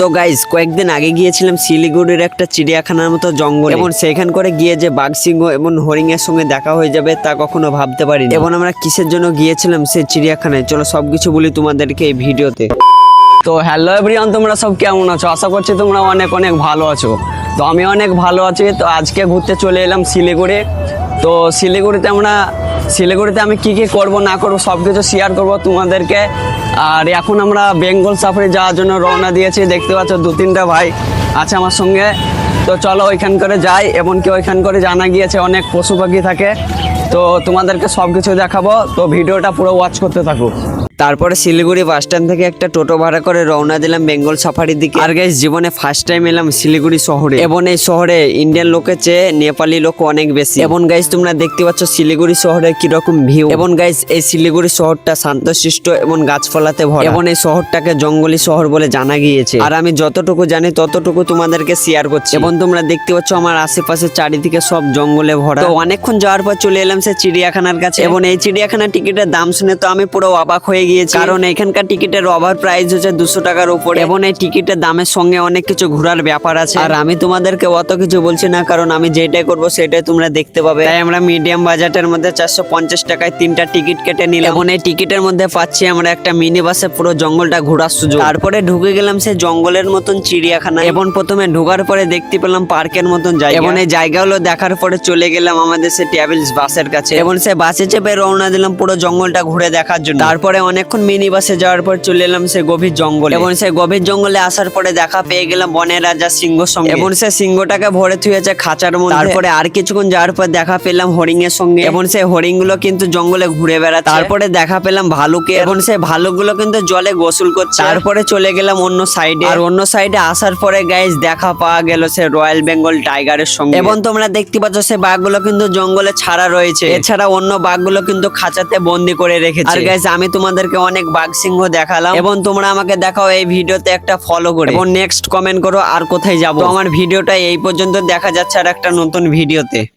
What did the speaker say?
তো গাইস কয়েকদিন আগে গিয়েছিলাম শিলিগুড়ির একটা চিড়িয়াখানার মতো জঙ্গল, এবং সেখান করে গিয়ে যে বাঘ সিংহ এবং হরিণ এর সঙ্গে দেখা হয়ে যাবে তা কখনো ভাবতে পারিনি। এবং আমরা কিসের জন্য গিয়েছিলাম সেই চিড়িয়াখানায়, চলো সবকিছু বলি তোমাদেরকে এই ভিডিওতে। তো হ্যালো এভরিওয়ান, তোমরা সব কেমন আছো? আশা করছি তোমরা অনেক অনেক ভালো আছো। তো আমি অনেক ভালো আছি। তো আজকে ঘুরতে চলে এলাম শিলিগুড়ি। তো শিলিগুড়িতে আমি কি কি করব না করব সব কিছু শেয়ার করবো তোমাদেরকে। আর এখন আমরা বেঙ্গল সাফারি যাওয়ার জন্য রওনা দিয়েছি। দেখতে পাচ্ছ 2-3টা ভাই আছে আমার সঙ্গে। তো চলো ওইখান করে যাই। এমনকি ওইখান করে জানা গিয়েছে অনেক পশু পাখি থাকে। তো তোমাদেরকে সব কিছু দেখাবো, তো ভিডিওটা পুরো ওয়াচ করতে থাকো। তারপরে শিলিগুড়ি বাস স্ট্যান্ড থেকে একটা টোটো ভাড়া করে রওনা দিলাম বেঙ্গল সাফারির দিকে। আর গাইস জীবনে ফার্স্ট টাইম এলাম শিলিগুড়ি শহরে, এবং এই শহরে ইন্ডিয়ান লোকের চেয়ে নেপালি লোক অনেক বেশি। এবং গাইস তোমরা দেখতে পাচ্ছ শিলিগুড়ি শহরে কিরকম ভিউ। এবং গাইস এই শিলিগুড়ি শহরটা শান্তশিষ্ট এবং গাছপালাতে ভরা, এবং এই শহরটাকে জঙ্গলি শহর বলে জানা গিয়েছে। আর আমি যতটুকু জানি ততটুকু তোমাদেরকে শেয়ার করছি। এবং তোমরা দেখতে পাচ্ছ আমার আশেপাশে চারিদিকে সব জঙ্গলে ভরা। তো অনেকক্ষণ যাওয়ার পর চলে এলাম সে চিড়িয়াখানার কাছে। এবং এই চিড়িয়াখানার টিকিটের দাম শুনে তো আমি পুরো অবাক হয়ে গিয়েছি, কারণ এখানকার টিকিটের ওভার প্রাইস হচ্ছে 200 টাকার উপরে। এবং এই টিকিটের দামের সঙ্গে অনেক কিছু ঘোরার ব্যাপার আছে। আর আমি তোমাদেরকে অত কিছু বলছি না, কারণ আমি যেটাই করবো সেটাই তোমরা দেখতে পাবে। তাই আমরা মিডিয়াম বাজেটের মধ্যে 450 টাকায় 3টা টিকিট কেটে নিলাম। এবং এই টিকিটের মধ্যে পাচ্ছি আমরা একটা মিনি বাসে পুরো জঙ্গলটা ঘোরার সুযোগ। তারপরে ঢুকে গেলাম সে জঙ্গলের মতন চিড়িয়াখানা। এবং প্রথমে ঢোকার পরে দেখতে পেলাম পার্কের মতন জায়গা। এবং এই জায়গাগুলো দেখার পরে চলে গেলাম আমাদের সে ট্রাভেলস বাসের কাছে। এবং সে বাসে চেপে রওনা দিলাম পুরো জঙ্গলটা ঘুরে দেখার জন্য। তারপরে অনেকক্ষণ মিনি বাসে যাওয়ার পর চলে এলাম সে গভীর জঙ্গলে। এবং সে গভীর জঙ্গলে আসার পরে দেখা পেয়ে গেলাম বনের রাজা সিংহর সঙ্গে। এবং সে সিংহটাকে ভরে থুয়েছে খাঁচার মধ্যে। তারপরে আর কিছুক্ষণ যাওয়ার পর দেখা পেলাম হরিণ এর সঙ্গে। এবং সে হরিণ গুলো কিন্তু জঙ্গলে ঘুরে বেড়াচ্ছে। তারপরে দেখা পেলাম ভালুকে, এবং সে ভালুকগুলো কিন্তু জলে গোসল করছে। তারপরে চলে গেলাম অন্য সাইডে। আর অন্য সাইডে আসার পরে গাইস দেখা পাওয়া গেল সে রয়্যাল বেঙ্গল টাইগারের সঙ্গে। এবং তোমরা দেখতে পাচ্ছ সে বাঘগুলো কিন্তু জঙ্গলে ছাড়া রয়েছে। এছাড়া অন্য বাঘগুলো কিন্তু খাঁচাতে বন্দি করে রেখেছে। আর গাইস আমি তোমাদেরকে অনেক বাঘ সিংহ দেখালাম, এবং তোমরা আমাকে দেখাও এই ভিডিওতে একটা ফলো করে, এবং নেক্সট কমেন্ট করো আর কোথায় যাবো। আমার ভিডিওটা এই পর্যন্ত দেখা যাচ্ছে আর একটা নতুন ভিডিওতে।